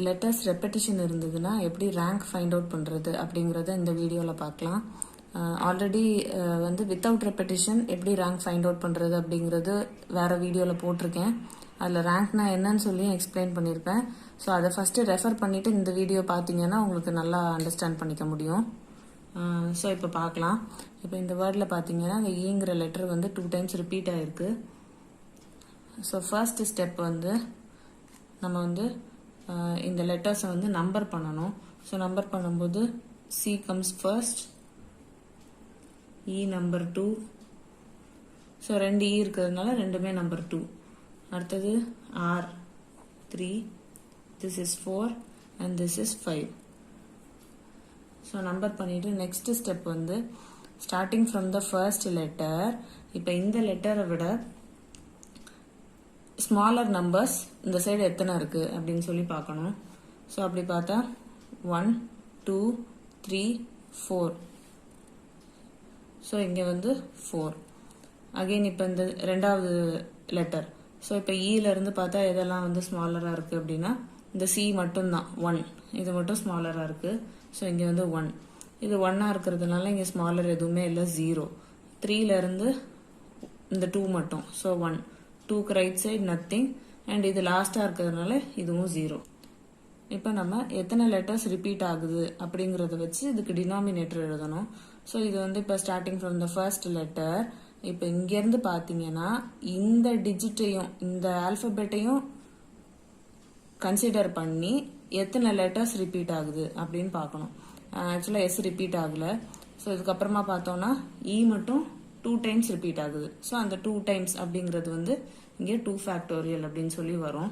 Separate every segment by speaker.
Speaker 1: Letters repetition இருந்ததுன்னா எப்படி rank find out பண்ணுறது அப்படிங்கிறத இந்த வீடியோவில் பார்க்கலாம். ஆல்ரெடி வந்து வித்தவுட் ரெப்படிஷன் எப்படி ரேங்க் ஃபைண்ட் அவுட் பண்ணுறது அப்படிங்கிறது வேறு வீடியோவில் போட்டிருக்கேன். அதில் ரேங்க்னா என்னன்னு சொல்லி எக்ஸ்பிளைன் பண்ணியிருப்பேன். ஸோ அதை ஃபஸ்ட்டு ரெஃபர் பண்ணிவிட்டு இந்த வீடியோ பார்த்தீங்கன்னா உங்களுக்கு நல்லா அண்டர்ஸ்டாண்ட் பண்ணிக்க முடியும். ஸோ இப்போ பார்க்கலாம். இப்போ இந்த வேர்டில் பார்த்தீங்கன்னா இந்த ஈங்கிற லெட்டர் வந்து 2 டைம்ஸ் ரிப்பீட் ஆகிருக்கு. ஸோ ஃபர்ஸ்ட் ஸ்டெப் வந்து நம்ம வந்து இந்த லெட்டர்ஸை வந்து நம்பர் பண்ணணும். ஸோ நம்பர் பண்ணும்போது C comes first, E number 2. So 2 E இருக்கிறதுனால ரெண்டுமே நம்பர் 2. அடுத்தது R 3, this is 4 and this is 5. So number பண்ணிட்டு நெக்ஸ்ட் ஸ்டெப் வந்து starting from the first letter. இப்போ இந்த லெட்டரை விட ஸ்மாலர் நம்பர்ஸ் இந்த சைடு எத்தனை இருக்கு அப்படின்னு சொல்லி பார்க்கணும். ஸோ அப்படி பார்த்தா 1, 2, 3, 4. ஸோ இங்கே வந்து 4. அகெயின் இப்போ இந்த ரெண்டாவது லெட்டர். ஸோ இப்போ இருந்து பார்த்தா எதெல்லாம் வந்து ஸ்மாலராக இருக்குது அப்படின்னா இந்த சி மட்டும்தான் 1, இது மட்டும் ஸ்மாலராக இருக்குது. ஸோ இங்கே வந்து 1, இது 1ஆக இருக்கிறதுனால இங்கே ஸ்மாலர் எதுவுமே இல்லை, 0. 3லேருந்து இந்த 2 மட்டும், ஸோ 1. 2க்கு ரைட் சைடு நத்திங், அண்ட் இது லாஸ்ட்டாக இருக்கிறதுனால இதுவும் 0. இப்போ நம்ம எத்தனை லெட்டர்ஸ் ரிப்பீட் ஆகுது அப்படிங்கிறத வச்சு இதுக்கு டினாமினேட்டர் எழுதணும். ஸோ இது வந்து இப்போ starting from the first letter. இப்போ இங்கேருந்து பார்த்தீங்கன்னா இந்த டிஜிட்டையும் இந்த ஆல்ஃபபெட்டையும் கன்சிடர் பண்ணி எத்தனை லெட்டர்ஸ் ரிப்பீட் ஆகுது அப்படின்னு பார்க்கணும். ஆக்சுவலாக எஸ் ரிப்பீட் ஆகலை. ஸோ இதுக்கப்புறமா பார்த்தோன்னா இ மட்டும் 2 டைம்ஸ் ரிப்பீட் ஆகுது. ஸோ அந்த 2 டைம்ஸ் அப்படிங்கிறது வந்து இங்கே 2 ஃபேக்டோரியல் அப்படின்னு சொல்லி வரும்.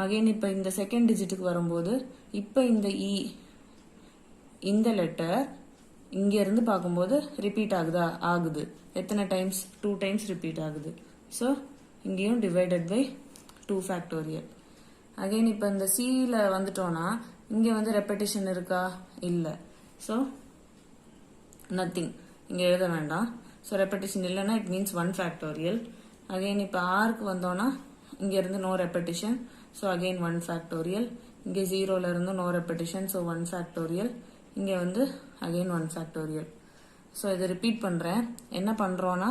Speaker 1: அகெயின் இப்போ இந்த செகண்ட் டிஜிட்டுக்கு வரும்போது இப்போ இந்த இ இந்த லெட்டர் இங்கேருந்து பார்க்கும்போது ரிப்பீட் ஆகுதா? ஆகுது. எத்தனை டைம்ஸ்? 2 டைம்ஸ் ரிப்பீட் ஆகுது. ஸோ இங்கேயும் டிவைடட் பை 2 ஃபேக்டோரியல். அகெயின் இப்போ இந்த சியில் வந்துட்டோன்னா இங்கே வந்து ரெப்படிஷன் இருக்கா? இல்லை. ஸோ நத்திங், இங்கே எழுத வேண்டாம். ஸோ ரெப்படிஷன் இல்லைன்னா இட் மீன்ஸ் 1 ஃபேக்டோரியல். அகெயின் இப்போ ஆருக்கு வந்தோன்னா இங்கேருந்து no repetition, so again 1 factorial. இங்கே 0லேருந்து நோ ரெப்படிஷன், ஸோ 1 ஃபேக்டோரியல். இங்கே வந்து அகெயின் 1 ஃபேக்டோரியல். ஸோ இதை ரிப்பீட் பண்ணுறேன். என்ன பண்ணுறோன்னா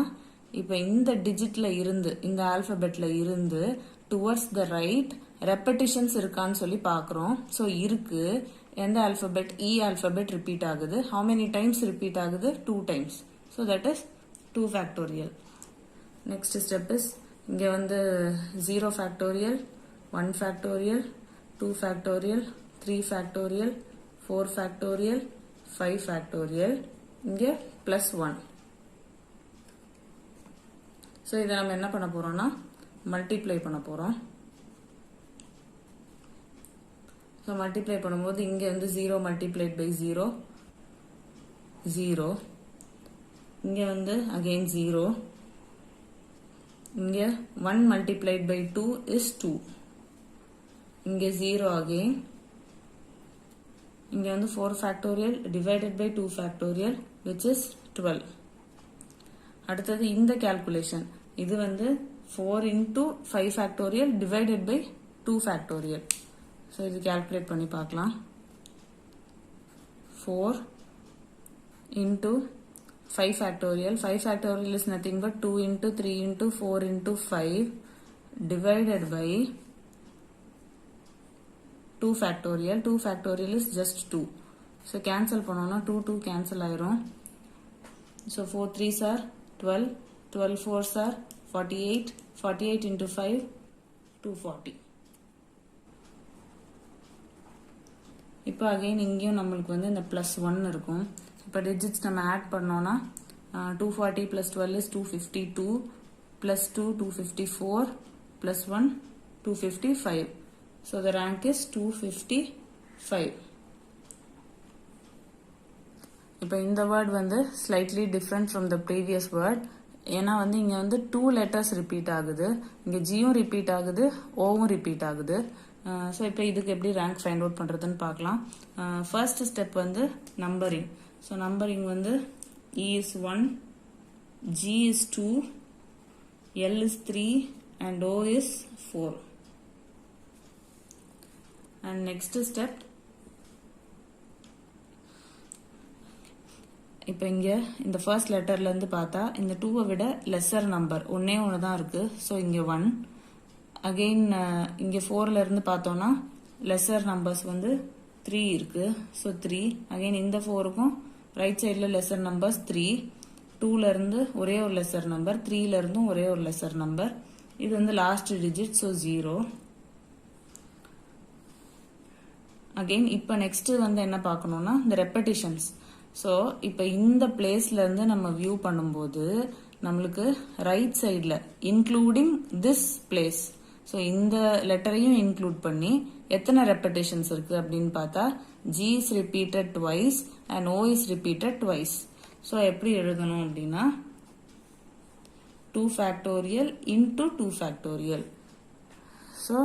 Speaker 1: இப்போ இந்த டிஜிட்டில் இருந்து இந்த ஆல்ஃபபெட்டில் இருந்து டுவர்ட்ஸ் த ரைட் ரெப்படிஷன்ஸ் இருக்கான்னு சொல்லி பார்க்குறோம். ஸோ இருக்கு. எந்த ஆல்ஃபபெட்? இ ஆல்ஃபபெட் ரிப்பீட் ஆகுது. ஹவு மெனி டைம்ஸ் ரிப்பீட் ஆகுது? 2 times. So that is 2 factorial. Next step is இங்கே வந்து 0 factorial, 1 factorial, 2 factorial, 3 factorial, 4 factorial, 5 factorial, இங்கே ப்ளஸ் 1. ஸோ இதை நம்ம என்ன பண்ண போகிறோம்னா மல்டிப்ளை பண்ண போகிறோம். ஸோ மல்டிப்ளை பண்ணும்போது இங்கே வந்து 0 மல்டிப்ளைட் பை 0, 0. இங்கே வந்து அகெயின் 0. இங்கே 1 மல்டிப்ளைட் பை 2 இஸ் 2. இங்கே 0 அகெயின். இங்கே வந்து 4 factorial divided by 2 factorial which is 12. அடுத்தது இந்த கேல்குலேஷன். இது வந்து 4 into 5 factorial divided by 2 factorial. So இது கேல்குலேட் பண்ணி பார்க்கலாம். 4 into 5 factorial. 5 factorial is nothing but 2 into 3 into 4 into 5 divided by 2 factorial. 2 factorial is just 2. So cancel பண்ணோம்னா 2 2 cancel ஆயிரும். So 4 3s are 12, 12 4s are 48, 48 into 5 240. இப்போ again இங்கேயும் நம்மளுக்கு வந்து இந்த ப்ளஸ் 1 இருக்கும். இப்போ டிஜிட்ஸ் நம்ம ஆட் பண்ணோன்னா 240 + 12 is 252, + 2 254, + 1 255. So the rank is 255. இப்போ இந்த வேர்ட் வந்து slightly different from the previous word. ஏன்னா வந்து இங்கே வந்து 2 லெட்டர்ஸ் ரிப்பீட் ஆகுது. இங்கே ஜியும் ரிப்பீட் ஆகுது, ஓவும் ரிப்பீட் ஆகுது. ஸோ இப்போ இதுக்கு எப்படி ரேங்க் ஃபைண்ட் அவுட் பண்ணுறதுன்னு பார்க்கலாம். ஃபர்ஸ்ட் ஸ்டெப் வந்து நம்பரிங். ஸோ நம்பரிங் வந்து E is 1, G is 2, L is 3 and O is 4. and next step இப்போ இங்க இந்த ஃபர்ஸ்ட் லெட்டர்ல இருந்து பார்த்தா இந்த 2 விட லெஸர் நம்பர் ஒண்ணே ஒன்று தான் இருக்கு. ஸோ இங்க 1 அகெயின் இங்க 4ல இருந்து பார்த்தோம்னா லெஸர் நம்பர்ஸ் வந்து 3 இருக்கு. ஸோ 3 அகெயின் இந்த 4க்கும் ரைட் சைட்ல லெஸர் நம்பர்ஸ் 3. 2ல இருந்து ஒரே ஒரு லெஸர் நம்பர், 3ல இருந்தும் ஒரே ஒரு லெஸர் நம்பர். இது வந்து லாஸ்ட் டிஜிட். ஸோ 0. அகெயின் இப்போ நெக்ஸ்ட் வந்து என்ன பார்க்கணும்னா இந்த ரெப்படிஷன்ஸ். ஸோ இப்போ இந்த பிளேஸ்ல இருந்து நம்ம வியூ பண்ணும்போது நம்மளுக்கு ரைட் சைடில் இன்க்ளூடிங் திஸ் பிளேஸ், ஸோ இந்த லெட்டரையும் இன்க்ளூட் பண்ணி எத்தனை ரெப்படிஷன்ஸ் இருக்கு அப்படின்னு பார்த்தா G is repeated twice and O is repeated twice. So எப்படி எழுதணும் அப்படின்னா 2 factorial into 2 factorial. ஸோ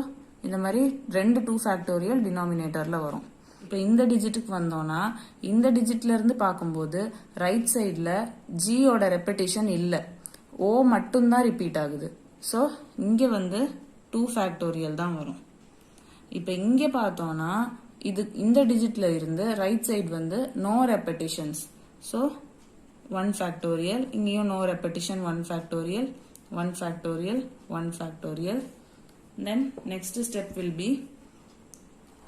Speaker 1: இந்த மாதிரி 2 factorial டினாமினேட்டர்ல வரும். இப்போ இந்த டிஜிட்டுக்கு வந்தோம்னா இந்த டிஜிட்ல இருந்து பார்க்கும்போது ரைட் சைடில் ஜியோட ரெப்படிஷன் இல்லை, ஓ மட்டும்தான் ரிப்பீட் ஆகுது. ஸோ இங்கே வந்து 2 factorial தான் வரும். இப்போ இங்கே பார்த்தோம்னா இது இந்த டிஜிட்ல இருந்து ரைட் சைடு வந்து நோ ரெப்படிஷன்ஸ். ஸோ 1 factorial, இங்கேயும் no repetition 1 factorial, 1 factorial, 1 factorial. Then next step will be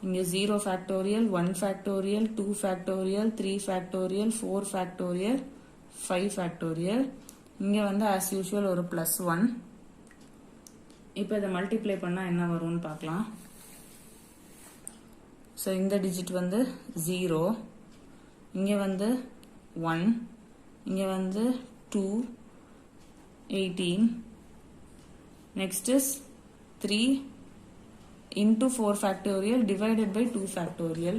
Speaker 1: இங்கே 0 factorial, 1 factorial, 2 factorial, 3 factorial, 4 factorial, 5 factorial. இங்கே வந்து as usual ஒரு +1. இப்போ இதை மல்டிப்ளை பண்ணா என்ன வரும்னு பார்க்கலாம். ஸோ இந்த டிஜிட் வந்து 0, இங்கே வந்து 1, இங்கே வந்து 2, 18. Next is 3 into 4 factorial divided by 2 factorial.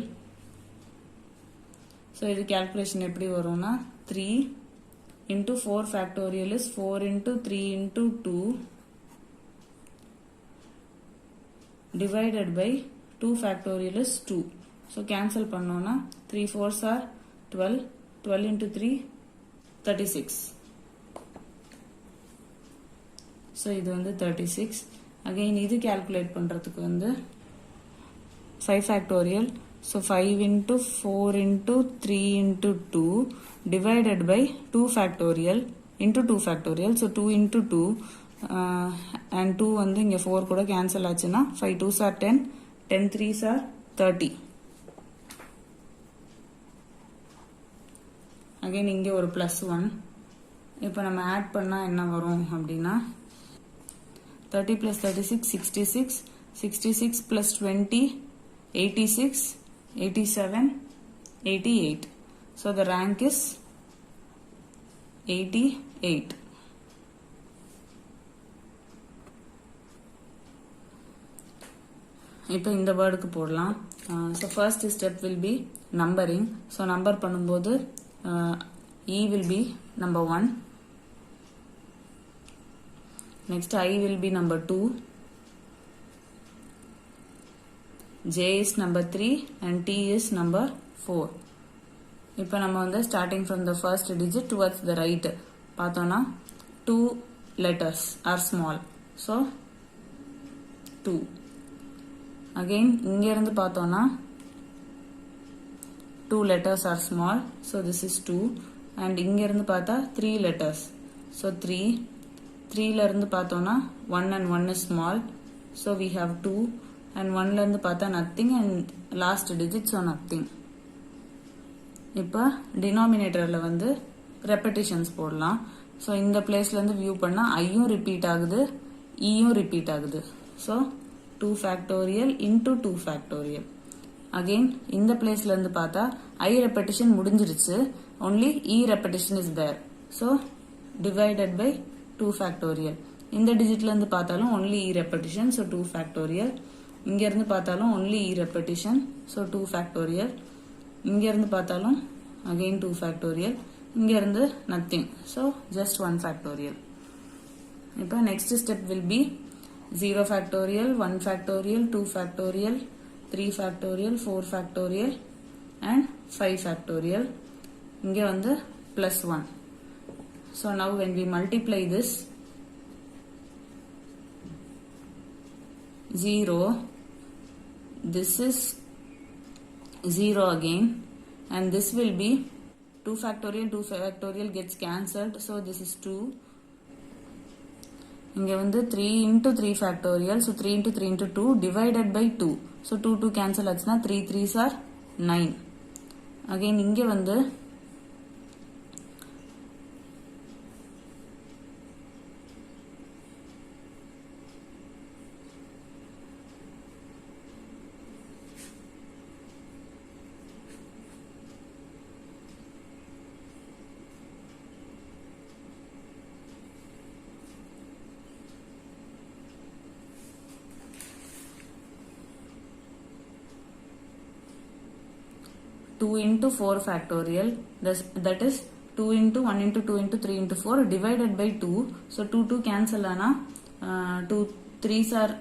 Speaker 1: So இது calculation எப்படி வரும்னா 3 into 4 factorial is 4 into 3 into 2 divided by 2 factorial is 2. So cancel பண்ணோம்னா 3 4s are 12, 12 into 3 36. So இது வந்து 36. அகைன் இது கால்குலேட் பண்றதுக்கு வந்து 5 factorial. So 5 into 4 into 3 into 2 divided by 2 factorial into 2 factorial. So 2 into 2 and 2 வந்து இங்க 4 கூட கேன்சல் ஆச்சுன்னா 5 2s are 10, 10 3s are 30. Again இங்க ஒரு +1. இப்போ நம்ம ஆட் பண்ணா என்ன வரும் அப்படின்னா 30 plus 36, 66, 66 plus 20, 86, 87, 88. So the rank is 88. இப்போ இந்த வேர்டுக்கு போடலாம். So first step will be numbering. So number பண்ணும்போது E will be number 1. Next I will be number 2, J is number 3 and T is number 4. இப்போ நம்ம வந்து starting from the first digit towards the right பார்த்தோம்னா 2 letters are small. So 2. Again இங்க இருந்து பார்த்தோம்னா 2 letters are small. So this is 2 and இங்க இருந்து பார்த்தா 3 letters. So 3. 3ல இருந்து பார்த்தோம்னா 1 and 1 is small. So we have 2 and 1ல இருந்து பார்த்தா nothing and last digit so nothing. இப்போ டினாமினேட்டர்ல வந்து ரெப்படிஷன்ஸ் போடலாம். ஸோ இந்த பிளேஸ்ல இருந்து வியூ பண்ணா ஐயும் ரிப்பீட் ஆகுது, ஈயும் ரிப்பீட் ஆகுது. So 2 factorial into 2 factorial. Again இந்த பிளேஸ்ல இருந்து பார்த்தா ஐ ரெப்படிஷன் முடிஞ்சிருச்சு, only e repetition is there. So divided by 2 factorial. இந்த டிஜிட்ல இருந்து பார்த்தாலும் only e repetition, so 2 factorial. இங்க இருந்து பார்த்தாலும் only e repetition, so 2 factorial. இங்க இருந்து பார்த்தாலும் again 2 factorial. இங்க இருந்து nothing, so just 1 factorial. இப்போ next step will be 0 factorial, 1 factorial, 2 factorial, 3 factorial, 4 factorial and 5 factorial. இங்க வந்து +1. So now when we multiply this 0, this is 0 again, and this will be 2 factorial gets cancelled, so this is 2. இங்க வந்து 3 into 3 factorial, so 3 into 3 into 2 divided by 2, so 2 cancel ஆச்சுனா 3 3s are 9. again இங்க வந்து 2 into 4 factorial, that is 2 into 1 into 2 into 3 into 4 divided by 2, so 2 cancel ஆனா 2 3s are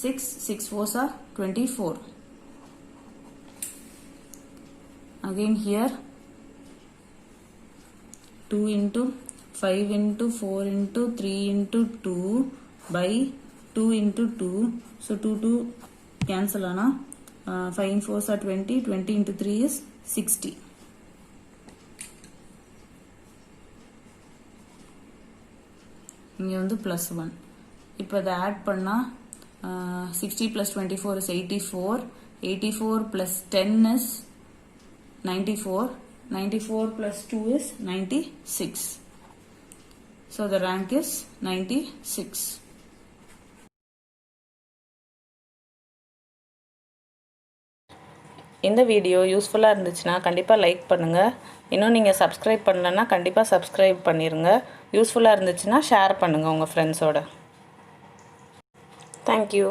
Speaker 1: 6, 6 4s are 24. again here 2 into 5 into 4 into 3 into 2 by 2 into 2, so 2 cancel ஆனா 5 and 4s are 20, 20 into 3 is 60. இங்க வந்து plus 1. இப்போ அதை add பண்ணா 60 plus 24 is 84. 84 plus 10 is 94. 94 plus 2 is 96. So the rank is 96. இந்த video யூஸ்ஃபுல்லாக இருந்துச்சுன்னா கண்டிப்பாக லைக் பண்ணுங்கள். இன்னும் நீங்கள் சப்ஸ்கிரைப் பண்ணலன்னா கண்டிப்பாக சப்ஸ்கிரைப் பண்ணிடுங்க. யூஸ்ஃபுல்லாக இருந்துச்சுன்னா ஷேர் பண்ணுங்கள் உங்கள் ஃப்ரெண்ட்ஸோட. தேங்க்யூ.